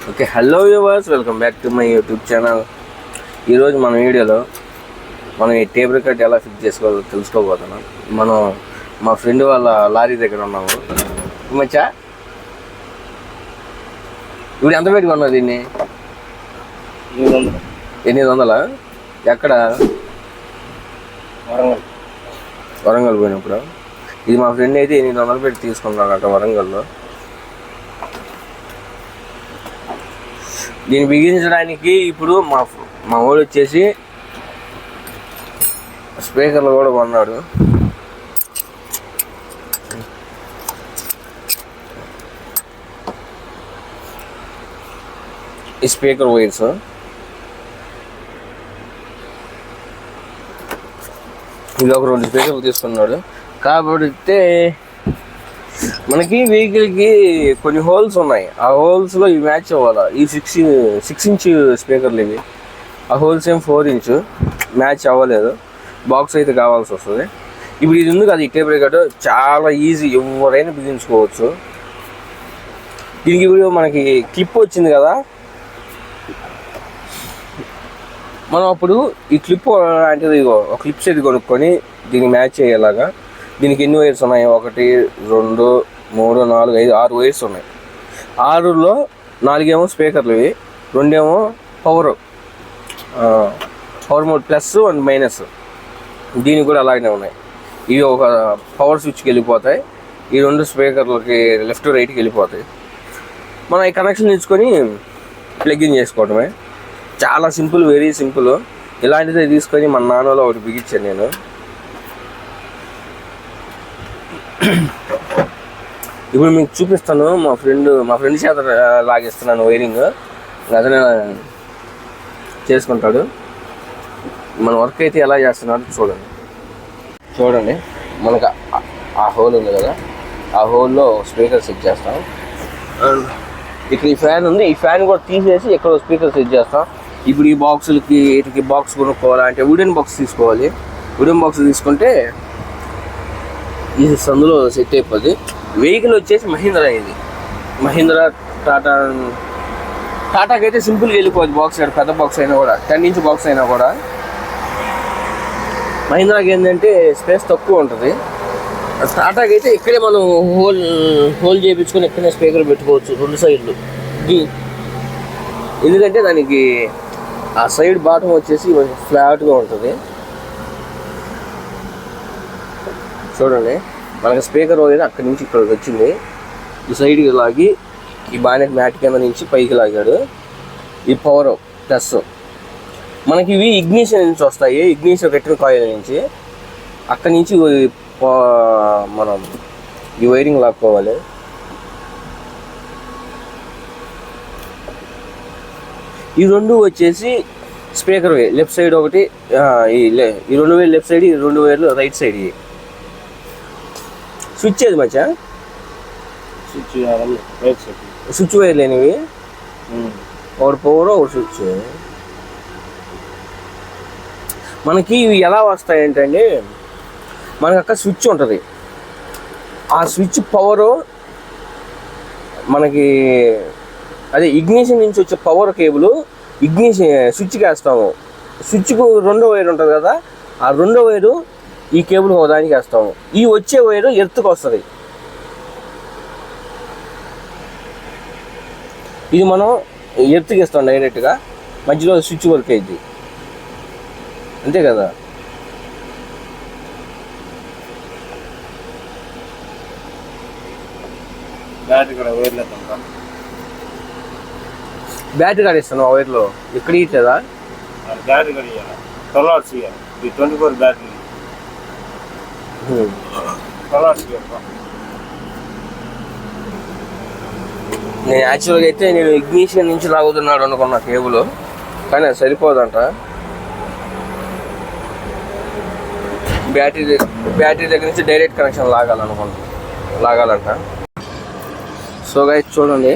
Okay, hello viewers, welcome back to my YouTube channel. ఈరోజు మన వీడియోలో మనం ఈ టేబుల్ కట్ ఎలా ఫిక్స్ చేసుకోవాలో తెలుసుకోబోతున్నాం. మనం మా ఫ్రెండ్ వాళ్ళ లారీ దగ్గర ఉన్నాము. మచ్చా ఇప్పుడు ఎంత పెట్టుకున్నావు దీన్ని? 800. ఎక్కడ? వరంగల్ పోయినప్పుడు. ఇది మా ఫ్రెండ్ అయితే 800 పెట్టి తీసుకున్నాడు అక్కడ వరంగల్లో. దీన్ని బిగించడానికి ఇప్పుడు మా వాడు వచ్చేసి స్పీకర్లు కూడా కొన్నాడు. ఈ స్పీకర్ వైర్స్ ఇది ఒక 2 స్పీకర్లు తీసుకున్నాడు. కాబట్టి మనకి వెహికల్కి కొన్ని హోల్స్ ఉన్నాయి. ఆ హోల్స్లో ఇవి మ్యాచ్ అవ్వాలి. ఈ 6 ఇంచ్ స్పీకర్లు ఇవి. ఆ హోల్స్ ఏం 4 ఇంచ్ మ్యాచ్ అవ్వలేదు. బాక్స్ అయితే కావాల్సి వస్తుంది. ఇప్పుడు ఇది ఉంది కదా, ఈ టేబుల్ కట్ చాలా ఈజీ, ఎవరైనా బిగించుకోవచ్చు. దీనికి ఇప్పుడు మనకి క్లిప్ వచ్చింది కదా, మనం అప్పుడు ఈ క్లిప్ అంటే ఒక క్లిప్స్ ఇది కొనుక్కొని దీన్ని మ్యాచ్ అయ్యేలాగా. దీనికి ఎన్ని వైర్స్ ఉన్నాయి? 1 2 3 4 5 6 వైర్స్ ఉన్నాయి. 6లో 4 ఏమో స్పీకర్లు, ఇవి 2 ఏమో power mode plus and minus. దీనికి కూడా అలాగే ఉన్నాయి. ఇవి ఒక పవర్ స్విచ్కి వెళ్ళిపోతాయి. ఈ 2 స్పీకర్లకి లెఫ్ట్ రైట్కి వెళ్ళిపోతాయి. మనం ఈ కనెక్షన్ ఇచ్చుకొని ప్లగ్-ఇన్ చేసుకోవడమే. చాలా సింపుల్, వెరీ సింపుల్. ఇలాంటిదే తీసుకొని మన నాన్నలో ఒకటి బిగించాను నేను. ఇప్పుడు మీకు చూపిస్తాను. మా ఫ్రెండ్ చేత లాగేస్తున్నాను వైరింగ్. అతనే చేసుకుంటాడు. మన వర్క్ అయితే ఎలా చేస్తున్నాడో చూడండి. మనకు ఆ హోల్ ఉంది కదా, ఆ హోల్లో స్పీకర్ సెట్ చేస్తాం. ఇక్కడ ఈ ఫ్యాన్ ఉంది, ఈ ఫ్యాన్ కూడా తీసేసి ఇక్కడ స్పీకర్ సెట్ చేస్తాం. ఇప్పుడు ఈ బాక్సులకి వీటికి బాక్స్ కొనుక్కోవాలంటే వుడెన్ బాక్స్ తీసుకోవాలి. వుడెన్ బాక్స్ తీసుకుంటే ఈ సందులో సెట్ అయిపోద్ది. వెహికల్ వచ్చేసి మహీంద్రా. ఇది మహీంద్రా. టాటాకి అయితే సింపుల్గా వెళ్ళిపోద్ది బాక్స్. పెద్ద బాక్స్ అయినా కూడా, 10 ఇంచ్ బాక్స్ అయినా కూడా. మహీంద్రాకి ఏంటంటే స్పేస్ తక్కువ ఉంటుంది. టాటాకి అయితే ఇక్కడే మనం హోల్ చేయించుకొని ఇక్కడే స్పీకర్ పెట్టుకోవచ్చు 2 సైడ్లు. ఎందుకంటే దానికి ఆ సైడ్ బాటం వచ్చేసి ఫ్లాట్గా ఉంటుంది. చూడండి, మనకి స్పీకర్ వైర్ అక్కడి నుంచి ఇక్కడికి వచ్చింది. ఈ సైడ్కి లాగి ఈ బానెట్ మ్యాట్ కింద నుంచి పైకి లాగాడు. ఈ పవర్ ప్లస్. మనకి ఇవి ఇగ్నిషన్ నుంచి వస్తాయి. ఇగ్నిషన్ పెట్టిన కాయిల్ నుంచి అక్కడి నుంచి మనం ఈ వైరింగ్ లాక్కోవాలి. ఈ 2 వచ్చేసి స్పీకర్ వే. లెఫ్ట్ సైడ్ ఒకటి, ఈ 2 వైర్లు లెఫ్ట్ సైడ్, ఈ 2 వైర్లు రైట్ సైడ్. స్విచ్ ఏది మచ్చా? స్విచ్ వైర్ లేనివి. ఒకటి పవర్, ఒకటి స్విచ్. మనకి ఇవి ఎలా వస్తాయి ఏంటంటే, మనకి అక్కడ స్విచ్ ఉంటుంది. ఆ స్విచ్ పవరు మనకి అదే ఇగ్నిషన్ నుంచి వచ్చే పవర్ కేబుల్ ఇగ్నిషన్ స్విచ్కి వేస్తాము. స్విచ్కు 2వ వైర్ ఉంటుంది కదా, ఆ 2వ వైరు ఈ కేబుల్ దానికి వేస్తాము. ఈ వచ్చే వైరు ఎర్త్కి వస్తుంది. ఇది మనం ఎర్త్కి ఇస్తాం డైరెక్ట్గా. మధ్యలో స్విచ్ వర్క్ అయింది, అంతే కదా. బ్యాటరీ కార్డ్ ఇస్తాను ఆ వైర్లో. ఇక్కడ ఇట్లేదా? బ్యాటరీ కార్డ్ ఇవ్వాలి. 12 hours ఇవ్వాలి. 24 బ్యాటరీ. నేను యాక్చువల్గా అయితే నేను ఇగ్నిషన్ నుంచి లాగుతున్నాడు అనుకున్న కేబుల్, కానీ అది సరిపోదంట. బ్యాటరీ దగ్గర నుంచి డైరెక్ట్ కనెక్షన్ లాగాలంట. సో గైస్ చూడండి,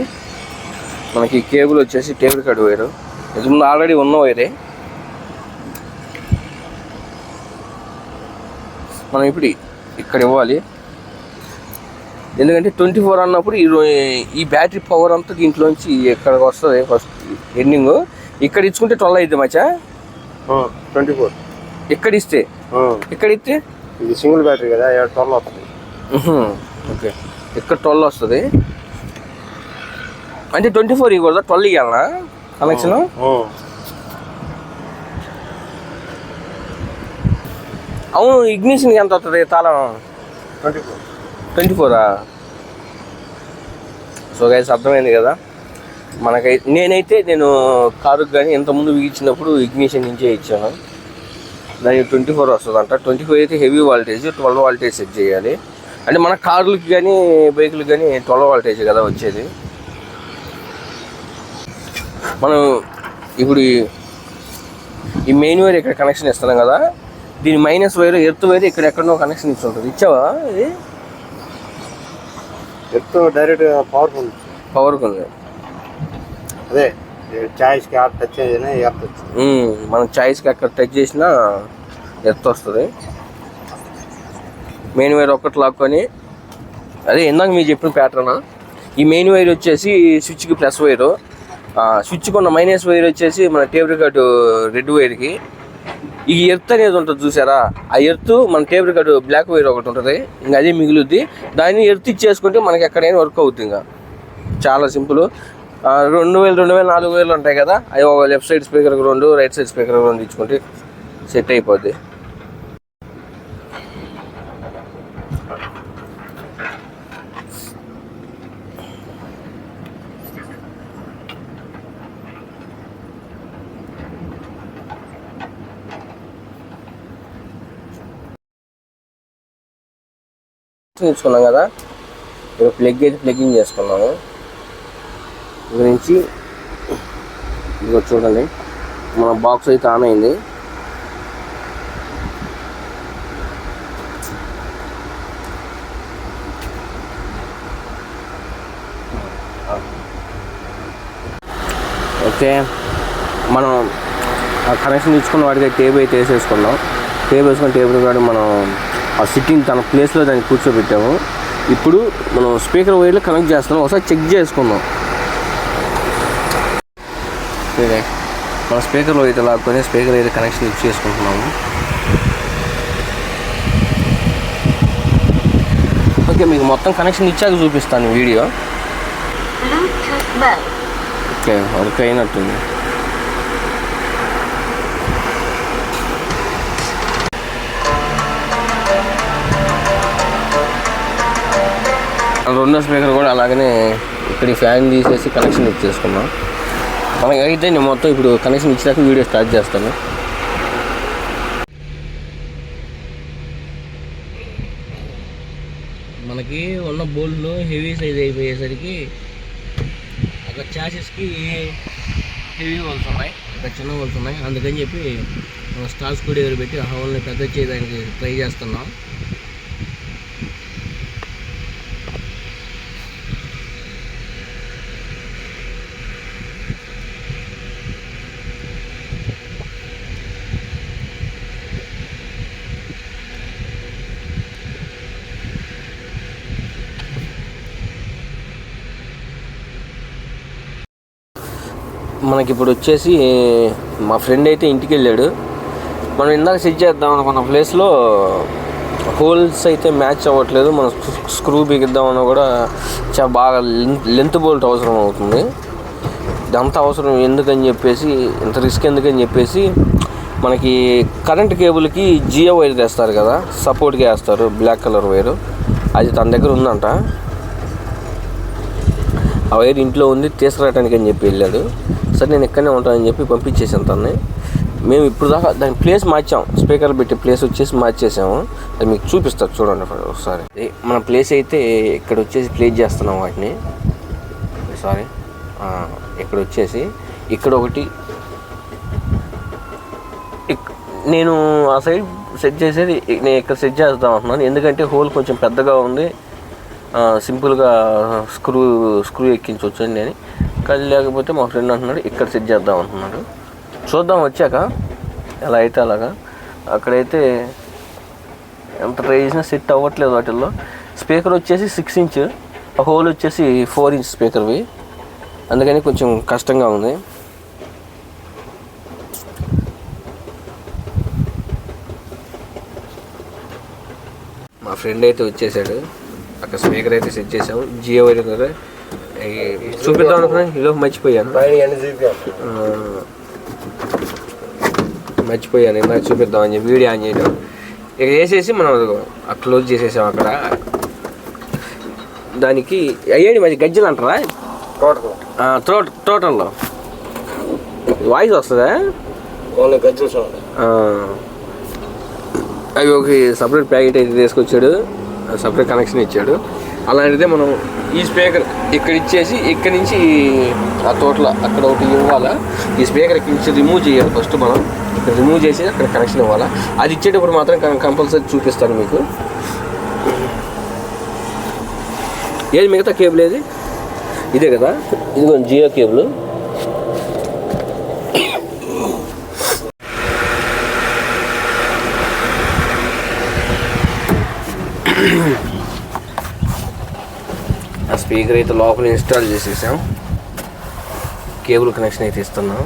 మనకి కేబుల్ వచ్చేసి టేబుల్ కట్ వైరు. ఇది ముందు ఆల్రెడీ ఉన్న వైరే. మనం ఇప్పుడు ఇక్కడ ఇవ్వాలి. ఎందుకంటే 24 అన్నప్పుడు ఈ బ్యాటరీ పవర్ అంతా దీంట్లోంచి ఎక్కడికి వస్తుంది ఫస్ట్ ఎండింగ్. ఇక్కడ ఇచ్చుకుంటే 12 అవుతుంది మచ్చా. 24 ఎక్కడ ఇస్తే ఇది సింగిల్ బ్యాటరీ కదా, 12 వస్తుంది. ఓకే, ఇక్కడ 12 వస్తుంది అంటే 24 ఇవ్వకూడదా, 12 ఇవ్వాలనా కనెక్షన్? అవును, ఇగ్నిషన్కి ఎంత వస్తుంది తాళం? 24. సో గైస్ అర్థమైంది కదా మనకైతే. నేను కారుకి కానీ ఇంతకుముందు ఇచ్చినప్పుడు ఇగ్నిషన్ నుంచే ఇచ్చాను. దానికి 24 వస్తుందంట. 24 అయితే హెవీ వాల్టేజ్, 12 వాల్టేజ్ సెట్ చేయాలి. అంటే మన కార్లకి కానీ బైకులకి కానీ 12 వాల్టేజ్ కదా వచ్చేది. మనం ఇప్పుడు ఈ మెయిన్ వైర్ ఇక్కడ కనెక్షన్ ఇస్తున్నాం కదా, దీని మైనస్ వైర్ ఎర్త్ వైర్ ఇక్కడ ఎక్కడో కనెక్షన్ ఇస్తుంటుంది. ఇచ్చావా? ఇది ఎర్త్ డైరెక్ట్ పవర్ఫుల్ ఉంది. అదే చాయిస్కి టచ్ చేసినా ఎర్త్ వచ్చింది. మనం చాయిస్కి అక్కడ టచ్ చేసినా ఎర్త్ వస్తుంది. మెయిన్ వైర్ ఒక్కటి లాక్కొని, అదే ఇందాక మీరు చెప్పిన ప్యాటర్న్. ఈ మెయిన్ వైర్ వచ్చేసి స్విచ్కి ప్లస్ వైరు, స్విచ్కి ఉన్న మైనస్ వైర్ వచ్చేసి మన టేబుల్ రికార్డు రెడ్ వైర్కి. ఈ ఎర్త్ అనేది ఉంటుంది చూసారా, ఆ ఎర్త్ మన టేబుల్ రికార్డు బ్లాక్ వైర్ ఒకటి ఉంటుంది, ఇంకా అదే మిగులుద్ది. దాన్ని ఎర్త్ ఇచ్చేసుకుంటే మనకి ఎక్కడైనా వర్క్ అవుతుంది. ఇంకా చాలా సింపుల్. 2000, 4000 ఉంటాయి కదా, అవి ఒక లెఫ్ట్ సైడ్ స్పీకర్కి 2, రైట్ సైడ్ స్పీకర్కి 2 ఇచ్చుకుంటే సెట్ అయిపోద్ది. తీసుకున్నాం కదా, ఇప్పుడు ప్లగ్గింగ్ చేసుకున్నాము. గురించి ఇదిగో చూడండి, మన బాక్స్ అయితే ఆన్ అయింది. ఓకే, మనం ఆ కనెక్షన్ ఇచ్చుకున్న వాడికి టేబుల్ అయితే వేసేసుకున్నాం. టేబుల్ కాదు మనం ఆ సిట్టింగ్ తన ప్లేస్లో దాన్ని కూర్చోబెట్టాము. ఇప్పుడు మనం స్పీకర్ వైర్లో కనెక్ట్ చేస్తున్నాం. ఒకసారి చెక్ చేసుకుందాం. సరే, మన స్పీకర్లో అయితే లాక్కొని స్పీకర్ అయితే కనెక్షన్ ఇచ్చేసుకుంటున్నాము. ఓకే, మీకు మొత్తం కనెక్షన్ ఇచ్చాక చూపిస్తాను వీడియో. ఓకే, వర్క్ అయినట్టుంది. రెండో స్పీకర్ కూడా అలాగనే ఇక్కడ ఫ్యాన్ తీసేసి కనెక్షన్ ఇచ్చేసుకున్నాం. మనకైతే నేను మొత్తం ఇప్పుడు కనెక్షన్ ఇచ్చాక వీడియో స్టార్ట్ చేస్తాను. మనకి ఉన్న బోల్డ్లు హెవీ సైజ్ అయిపోయేసరికి అక్కడ చాసెస్కి హెవీ హోల్స్ ఉన్నాయి, ఇక్కడ చిన్న హోల్స్ ఉన్నాయి. అందుకని చెప్పి స్టార్ స్క్రూ డ్రైవర్ పెట్టి ఆ హోల్ని పెద్ద చేయడానికి ట్రై చేస్తున్నాం. మనకి ఇప్పుడు వచ్చేసి మా ఫ్రెండ్ అయితే ఇంటికి వెళ్ళాడు. మనం ఇందాక సెట్ చేద్దాం అనుకున్న ప్లేస్లో హోల్స్ అయితే మ్యాచ్ అవ్వట్లేదు. మనం స్క్రూ బిగిద్దామన్నా కూడా చాలా బాగా లెంత్ బోల్ట్ అవసరం అవుతుంది. ఇదంతా అవసరం ఎందుకని చెప్పేసి, ఇంత రిస్క్ ఎందుకని చెప్పేసి మనకి కరెంట్ కేబుల్కి జియో వైర్ తెస్తారు కదా, సపోర్ట్గా వేస్తారు, బ్లాక్ కలర్ వైరు. అది తన దగ్గర ఉందంట. ఆ వైర్ ఇంట్లో ఉంది, తీసుకురావడానికి అని చెప్పి వెళ్ళాడు. సరే నేను ఇక్కడనే ఉంటానని చెప్పి పంపించేసాను తన్ని. మేము ఇప్పుడు దాకా దాని ప్లేస్ మార్చాం, స్పీకర్ పెట్టి ప్లేస్ వచ్చేసి మార్చేసాము. అది మీకు చూపిస్తారు చూడండి ఒకసారి. మన ప్లేస్ అయితే ఇక్కడ వచ్చేసి ప్లేస్ చేస్తున్నాం వాటిని. సారీ, ఇక్కడ వచ్చేసి ఇక్కడ ఒకటి, నేను ఆ సైడ్ సెట్ చేసేది నేను ఇక్కడ సెట్ చేద్దాం అంటున్నాను. ఎందుకంటే హోల్ కొంచెం పెద్దగా ఉంది, సింపుల్గా స్క్రూ ఎక్కించవచ్చు అండి అని. కానీ లేకపోతే మా ఫ్రెండ్ అంటున్నాడు ఇక్కడ సెట్ చేద్దాం అంటున్నాడు. చూద్దాం వచ్చాక ఎలా అయితే అలాగా. అక్కడైతే ఎంత ట్రై చేసినా సెట్ అవ్వట్లేదు. వాటిల్లో స్పీకర్ వచ్చేసి 6 ఇంచ్, హోల్ వచ్చేసి 4 ఇంచ్ స్పీకర్వి, అందుకని కొంచెం కష్టంగా ఉంది. మా ఫ్రెండ్ అయితే వచ్చేసాడు, అక్కడ స్పీకర్ అయితే సెట్ చేసాము. జియో వైర్ కదా చూపిద్దాం అనుకున్నా, ఈలో మర్చిపోయాను నాకు చూపిద్దాం అని చెప్పి వీడియో ఆన్ చేయడం. ఇక వేసేసి మనం క్లోజ్ చేసేసాం అక్కడ. దానికి అయ్యేది మరి గజ్జలు అంటారా టోటల్లో వాయిస్ వస్తుందా? గజ్జలు అవి ఒక సపరేట్ ప్యాకెట్ అయితే తీసుకొచ్చాడు, సపరేట్ కనెక్షన్ ఇచ్చాడు. అలాంటిదే మనం ఈ స్పీకర్ ఇక్కడ ఇచ్చేసి ఇక్కడి నుంచి ఆ తోటలో అక్కడ ఒకటి ఇవ్వాలా. ఈ స్పీకర్ ఇక్కడి నుంచి రిమూవ్ చేయాలి ఫస్ట్. మనం ఇక్కడ రిమూవ్ చేసి అక్కడ కనెక్షన్ ఇవ్వాలా. అది ఇచ్చేటప్పుడు మాత్రం కంపల్సరీ చూపిస్తాను మీకు. ఏది మిగతా కేబుల్ ఏది? ఇదే కదా, ఇది కొంచెం జియో కేబుల్. ఆ స్పీకర్ అయితే లోపల ఇన్స్టాల్ చేసేసాం, కేబుల్ కనెక్షన్ అయితే ఇస్తున్నాం.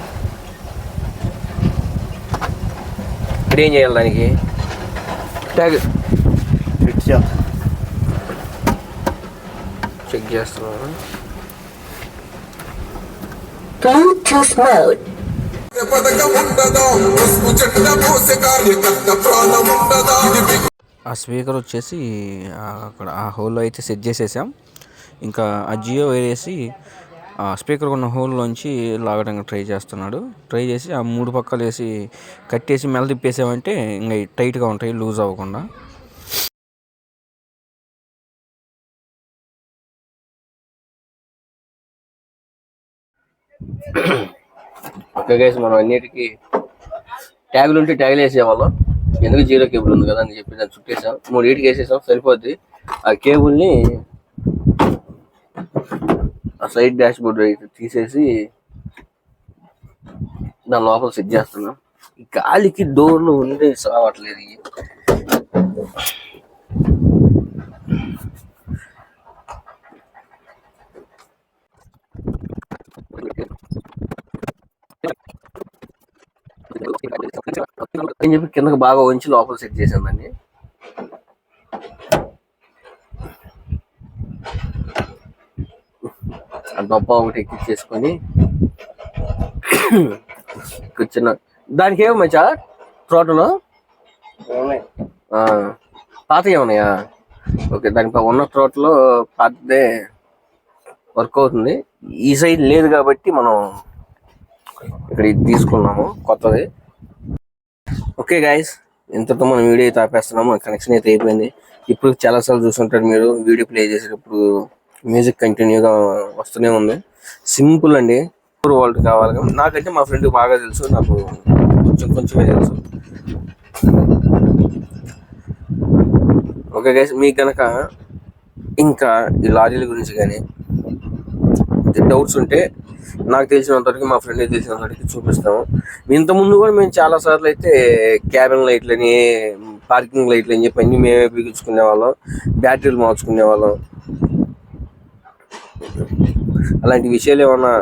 ఇక్కడ ఏం చేయాలి? దానికి ట్యాగ్ చెక్ చేస్తున్నాను. ఆ స్పీకర్ వచ్చేసి అక్కడ ఆ హోల్లో అయితే సెట్ చేసేసాం. ఇంకా ఆ జియో వేరేసి ఆ స్పీకర్ ఉన్న హోల్లోంచి లాగడానికి ట్రై చేసి ఆ 3 పక్కలు వేసి కట్టేసి మెల్ల తిప్పేసామంటే ఇంకా టైట్గా ఉంటాయి, లూజ్ అవ్వకుండా. ఓకే గైస్, మనం అన్నిటికీ ట్యాగులు ఉంటే ట్యాగులు వేసేవాళ్ళం. ఎందుకు జీరో కేబుల్ ఉంది కదా అని చెప్పి దాన్ని చుట్టేసాం. 3 వేసేసాం, సరిపోద్ది. ఆ కేబుల్ని ఆ సైడ్ డాష్ బోర్డ్ అయితే తీసేసి దాని లోపల సెట్ చేస్తున్నాం. ఈ గాలికి డోర్లు ఉండే రావట్లేదు. అని చెప్పి కిందకి బాగా వంచి లోపల సెట్ చేసాం దాన్ని. ఆ డబ్బా ఒకటి ఎక్కించేసుకొని కూర్చున్నా. దానికి ఏమో మంచా తోటలో పాతవి ఉన్నాయా? ఓకే, దానికి ఉన్న తోటలో పాతదే వర్క్ అవుతుంది. ఈ సైడ్ లేదు కాబట్టి మనం ఇక్కడ ఇది తీసుకున్నాము కొత్తది. ఓకే గైస్, ఇంతతో మనం వీడియో అయితే ఆపేస్తున్నాము. కనెక్షన్ అయితే అయిపోయింది. ఇప్పుడు చాలాసార్లు చూస్తుంటారు మీరు, వీడియో ప్లే చేసేటప్పుడు మ్యూజిక్ కంటిన్యూగా వస్తూనే ఉంది. సింపుల్ అండి. 4 వోల్ట్ కావాలి. నాకంటే మా ఫ్రెండ్కి బాగా తెలుసు, నాకు కొంచెమే తెలుసు. ఓకే గైస్, మీకు కనుక ఇంకా ఈ లారీల గురించి కానీ డౌట్స్ ఉంటే నాకు తెలిసినంతవరకు, మా ఫ్రెండ్కి తెలిసినంతవరకు చూపిస్తాము. ఇంతకుముందు కూడా మేము చాలాసార్లు అయితే క్యాబిన్ లైట్లని, పార్కింగ్ లైట్లు అని చెప్పి అన్నీ మేమే బిగించుకునే వాళ్ళం, బ్యాటరీలు మార్చుకునే వాళ్ళం. అలాంటి విషయాలు ఏమన్నా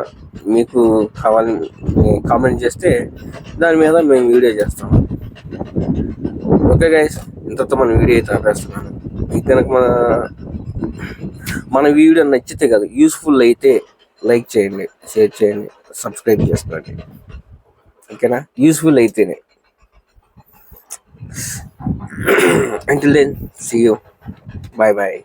మీకు కావాలని కామెంట్ చేస్తే దాని మీద మేము వీడియో చేస్తాం. ఓకే గైస్, ఇంతతో మన వీడియో అయితే ఆపేస్తున్నాను. మీకు కనుక మన వీడియో నచ్చితే కదా, యూస్ఫుల్ అయితే లైక్ చేయండి, షేర్ చేయండి, సబ్స్క్రైబ్ చేసుకోండి. ఓకేనా? యూస్ఫుల్ అయితేనే. Until then, see you. Bye bye.